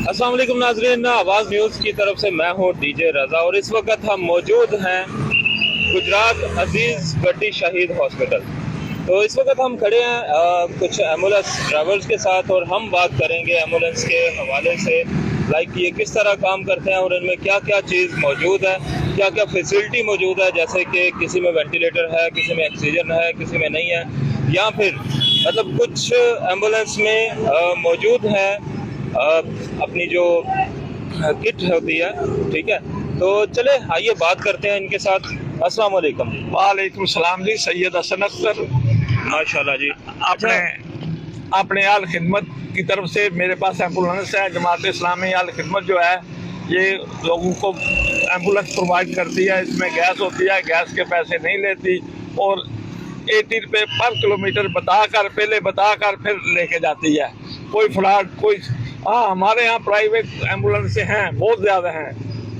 अस्सलाम वालेकुम नाजरीन, आवाज़ न्यूज़ की तरफ से मैं हूँ डीजे रज़ा और इस वक्त हम मौजूद हैं गुजरात अजीज़ गड्डी शहीद हॉस्पिटल। तो इस वक्त हम खड़े हैं कुछ एम्बुलेंस ड्राइवर्स के साथ और हम बात करेंगे एम्बुलेंस के हवाले से, लाइक ये किस तरह काम करते हैं और इनमें क्या क्या चीज़ मौजूद है, क्या क्या फैसिलिटी मौजूद है, जैसे कि किसी में वेंटिलेटर है, किसी में ऑक्सीजन है, किसी में नहीं है, या फिर मतलब कुछ एम्बुलेंस में मौजूद है अपनी जो किट होती है। ठीक है, तो चले आइए बात करते हैं इनके साथ। अस्सलाम वालेकुम जी। वालेकुम सलाम जी। सैयद हसन अख्तर माशाल्लाह जी। अपने अपने आल खिदमत की तरफ से मेरे पास एम्बुलेंस है। जमात इस्लामी आल खिदमत जो है ये लोगों को एम्बुलेंस प्रोवाइड करती है। इसमें गैस होती है, गैस के पैसे नहीं लेती और 80 रुपये पर किलोमीटर पहले बताकर फिर लेके जाती है। कोई फ्रॉड कोई हमारे यहाँ प्राइवेट एम्बुलेंस हैं, बहुत ज़्यादा हैं।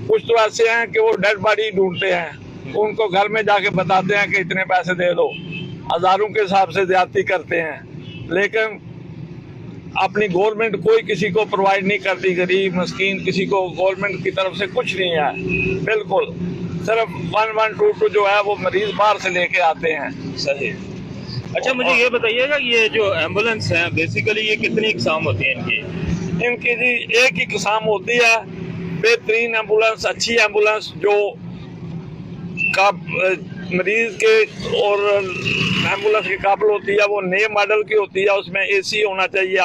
कुछ तो ऐसे हैं कि वो डेड बॉडी ढूंढते हैं, उनको घर में जाके बताते हैं कि इतने पैसे दे दो, हज़ारों के हिसाब से ज्यादती करते हैं। लेकिन अपनी गवर्नमेंट कोई किसी को प्रोवाइड नहीं करती, गरीब मस्कीन किसी को गवर्नमेंट की तरफ से कुछ नहीं है बिल्कुल। सिर्फ 1122 जो है वो मरीज बाहर से लेके आते हैं। सही। अच्छा, मुझे ये बताइएगा, ये जो एम्बुलेंस है बेसिकली ये कितनी इकसाम होती है इनकी जी एक ही किस्म होती है, बेहतरीन एम्बुलेंस, अच्छी एम्बुलेंस जो का मरीज के और एम्बुलेंस के काबिल होती है। वो नए मॉडल की होती है, उसमें एसी होना चाहिए,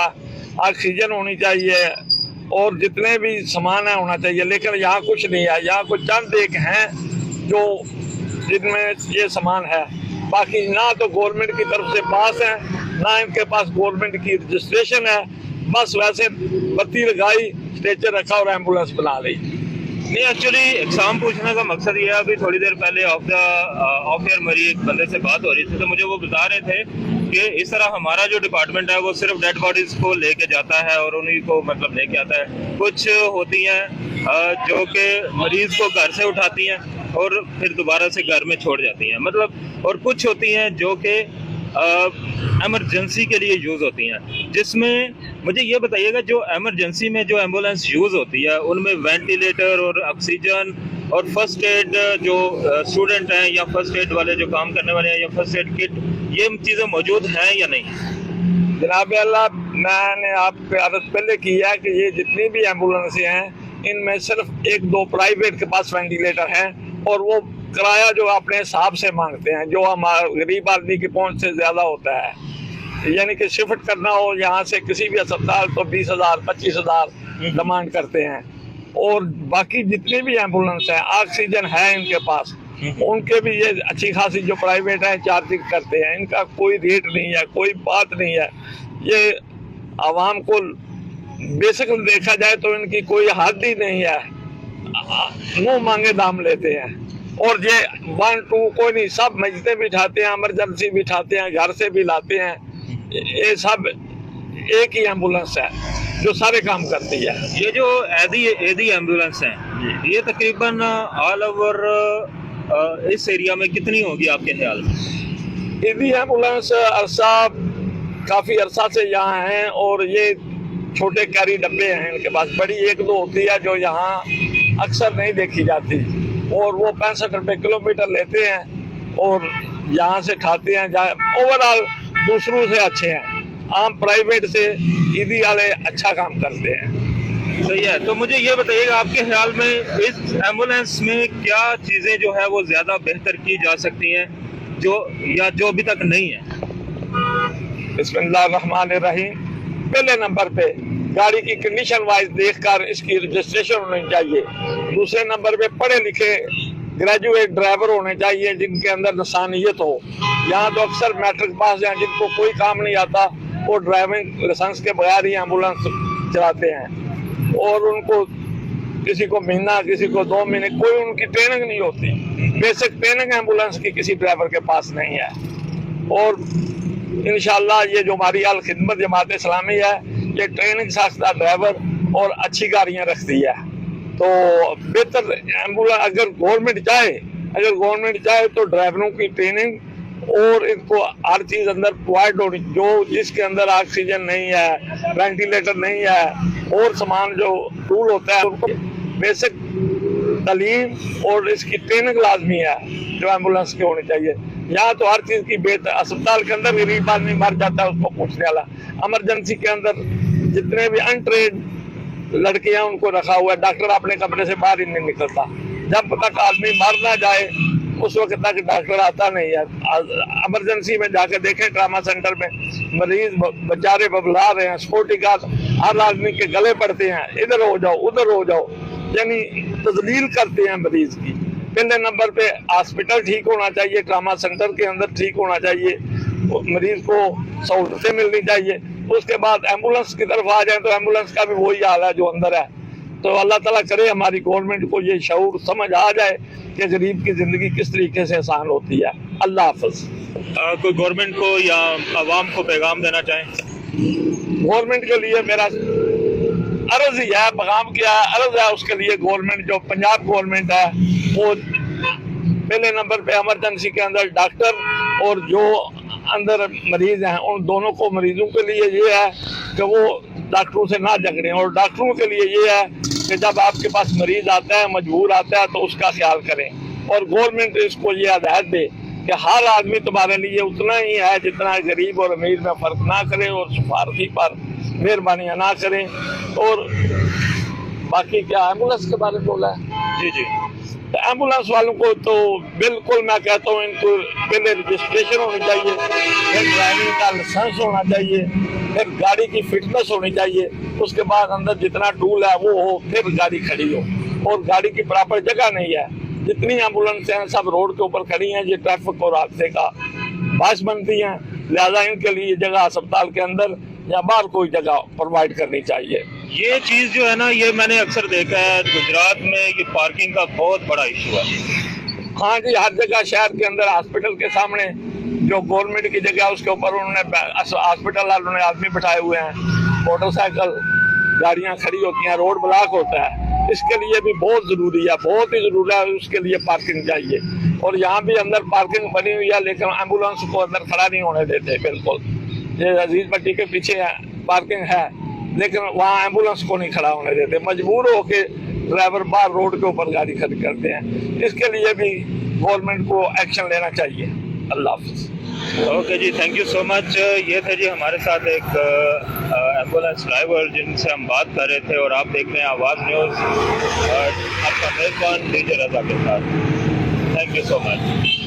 ऑक्सीजन होनी चाहिए और जितने भी सामान है होना चाहिए। लेकिन यहाँ कुछ नहीं है, यहाँ कुछ चंद एक हैं जो जिनमें ये सामान है। बाकी ना तो गवर्नमेंट की तरफ से पास है, ना इनके पास गवर्नमेंट की रजिस्ट्रेशन है। बस वैसे बत्ती लगाई, स्ट्रेचर रखा और एम्बुलेंस बना ली। नहीं, एक्चुअली एग्जाम पूछने का मकसद ये है, अभी थोड़ी देर पहले ऑफ एयर मेरी एक बंदे से बात हो रही थी तो मुझे वो बता रहे थे कि इस तरह हमारा जो डिपार्टमेंट है वो सिर्फ डेड बॉडीज को लेके जाता है और उन्हीं को मतलब लेके आता है। कुछ होती हैं जो कि मरीज को घर से उठाती हैं और फिर दोबारा से घर में छोड़ जाती हैं, मतलब, और कुछ होती हैं जो कि एमरजेंसी के लिए यूज़ होती हैं। जिसमें मुझे ये बताइएगा, जो एमरजेंसी में जो एम्बुलेंस यूज़ होती है उनमें वेंटिलेटर और ऑक्सीजन और फर्स्ट एड जो स्टूडेंट हैं या फर्स्ट एड वाले जो काम करने वाले हैं या फर्स्ट एड किट, ये चीज़ें मौजूद हैं या नहीं? जनाब अल्लाह, मैंने आपको अर्ज पहले की है कि ये जितनी भी एम्बुलेंसें हैं इनमें सिर्फ एक दो प्राइवेट के पास वेंटिलेटर हैं और वो किराया जो अपने हिसाब से मांगते हैं, जो हमारे गरीब आदमी की पहुंच से ज़्यादा होता है। यानी कि शिफ्ट करना हो यहाँ से किसी भी अस्पताल तो 20,000 25,000 डिमांड करते हैं। और बाकी जितने भी एम्बुलेंस हैं, ऑक्सीजन है इनके पास, उनके भी ये अच्छी खासी जो प्राइवेट है चार्जिंग करते हैं। इनका कोई रेट नहीं है, कोई बात नहीं है। ये आवाम को बेसिकली देखा जाए तो इनकी कोई हद ही नहीं है, मुंह मांगे दाम लेते हैं। और ये 1-2 कोई नहीं, सब मस्जिदें भी उठाते हैं, इमरजेंसी भी उठाते हैं, घर से भी लाते हैं। ये सब एक ही एम्बुलेंस है जो सारे काम करती है। ये जो एदी एम्बुलेंस है ये तकरीबन ऑल ओवर इस एरिया में कितनी होगी आपके ख्याल में? एदी एम्बुलेंस काफ़ी अरसा से यहाँ हैं और ये छोटे कैरी डब्बे हैं इनके पास। बड़ी एक दो होती है जो यहाँ अक्सर नहीं देखी जाती और वो 65 रुपये किलोमीटर लेते हैं और यहाँ से खाते हैं। ओवरऑल दूसरों से अच्छे हैं, आम प्राइवेट से ईदी वाले अच्छा काम करते हैं। सही है। तो मुझे ये बताइएगा, आपके ख्याल में इस एम्बुलेंस में क्या चीज़ें जो है वो ज़्यादा बेहतर की जा सकती हैं जो अभी तक नहीं है? बिस्मिल्लाहिर्रहमानिर्रहीम। पहले नंबर पे गाड़ी की कंडीशन वाइज देखकर इसकी रजिस्ट्रेशन होनी चाहिए। दूसरे नंबर पे पढ़े लिखे ग्रेजुएट ड्राइवर होने चाहिए जिनके अंदर इंसानियत हो। यहाँ तो अक्सर मैट्रिक पास हैं जिनको कोई काम नहीं आता, वो ड्राइविंग लाइसेंस के बगैर ही एम्बुलेंस चलाते हैं और उनको किसी को महीना किसी को 2 महीने, कोई उनकी ट्रेनिंग नहीं होती। बेसिक ट्रेनिंग एम्बुलेंस की किसी ड्राइवर के पास नहीं है। और इंशाल्लाह ये जो हमारी आल खिदमत जमात इस्लामी है ये ट्रेनिंग साख्ता ड्राइवर और अच्छी गाड़ियाँ रखती है। तो बेहतर एम्बुलेंस अगर गवर्नमेंट चाहे तो ड्राइवरों की ट्रेनिंग और इनको हर चीज अंदर प्रोवाइड होनी, जो जिसके अंदर ऑक्सीजन नहीं है, वेंटिलेटर नहीं है और सामान जो टूल होता है उनको बेसिक तालीम और इसकी ट्रेनिंग लाजमी है जो एम्बुलेंस की होनी चाहिए। यहाँ तो हर चीज की बेहतर, अस्पताल के अंदर गरीब आदमी मर जाता है उसको पूछने वाला, इमरजेंसी के अंदर जितने भी अनट्रेंड लड़कियां उनको रखा हुआ है, डॉक्टर अपने कमरे से बाहर ही नहीं निकलता, जब तक आदमी मर ना जाए उस वक्त तक डॉक्टर आता नहीं है। इमरजेंसी में जाकर देखें, ट्रामा सेंटर में मरीज बेचारे बबला रहे हैं, सिक्योरिटी गार्ड हर आदमी के गले पड़ते हैं, इधर हो जाओ उधर हो जाओ, यानी तजलील करते हैं मरीज की। पहले नंबर पे हॉस्पिटल ठीक होना चाहिए, ट्रामा सेंटर के अंदर ठीक होना चाहिए, मरीज को सहूलतें मिलनी चाहिए। उसके बाद एम्बुलेंस की तरफ आ जाए तो एम्बुलेंस का भी वही हाल है जो अंदर है। तो अल्लाह ताला करे हमारी गवर्नमेंट को ये शऊर समझ आ जाए कि गरीब की जिंदगी किस तरीके से आसान होती है। अल्लाह हाफ़िज़। कोई गवर्नमेंट को या आवाम को पैगाम देना चाहें? गवर्नमेंट के लिए मेरा अर्ज ही है, पैगाम क्या अर्ज है उसके लिए, गवर्नमेंट जो पंजाब गवर्नमेंट है वो पहले नंबर पे इमरजेंसी के अंदर डॉक्टर और जो अंदर मरीज हैं उन दोनों को, मरीजों के लिए ये है कि वो डॉक्टरों से ना झगड़ें, और डॉक्टरों के लिए ये है कि जब आपके पास मरीज आता है, मजबूर आता है, तो उसका ख्याल करें। और गवर्नमेंट इसको ये हदायत दे कि हर आदमी तुम्हारे लिए उतना ही है जितना गरीब और अमीर में फर्क ना करें, और सिफारशी पर मेहरबानियाँ ना करें। और बाकी क्या एम्बुलेंस के बारे में बोला है? जी जी, तो एम्बुलेंस वालों को तो बिल्कुल मैं कहता हूँ इनको पहले रजिस्ट्रेशन होनी चाहिए, फिर ड्राइविंग का लाइसेंस होना चाहिए, फिर गाड़ी की फिटनेस होनी चाहिए, उसके बाद अंदर जितना टूल है वो हो, फिर गाड़ी खड़ी हो। और गाड़ी की प्रॉपर जगह नहीं है, जितनी एम्बुलेंस हैं सब रोड के ऊपर खड़ी हैं, ये ट्रैफिक और हादसे का बायस बनती हैं। लिहाजा इनके लिए जगह अस्पताल के अंदर या बाहर कोई जगह प्रोवाइड करनी चाहिए। ये चीज जो है ना, ये मैंने अक्सर देखा है गुजरात में, ये पार्किंग का बहुत बड़ा इशू है। हाँ जी, हर जगह शहर के अंदर हॉस्पिटल के सामने जो गवर्नमेंट की जगह है उसके ऊपर उन्होंने हॉस्पिटल वालों ने आदमी बिठाए हुए हैं, मोटरसाइकिल गाड़ियां खड़ी होती हैं, रोड ब्लॉक होता है। इसके लिए भी बहुत जरूरी है, बहुत ही जरूरी है, उसके लिए पार्किंग चाहिए। और यहाँ भी अंदर पार्किंग बनी हुई है, लेकिन एम्बुलेंस को अंदर खड़ा नहीं होने देते बिल्कुल। ये अजीज पट्टी के पीछे पार्किंग है, लेकिन वहाँ एम्बुलेंस को नहीं खड़ा होने देते, मजबूर होके ड्राइवर बाहर रोड के ऊपर गाड़ी खड़ी करते हैं। इसके लिए भी गवर्नमेंट को एक्शन लेना चाहिए। अल्लाह हाफ़िज़। ओके जी, थैंक यू सो मच। ये थे जी हमारे साथ एक एम्बुलेंस ड्राइवर जिनसे हम बात कर रहे थे, और आप देख रहे हैं आवाज़ न्यूज़, आपका मेज़बान डीजे रज़ा के साथ। Thank you so much.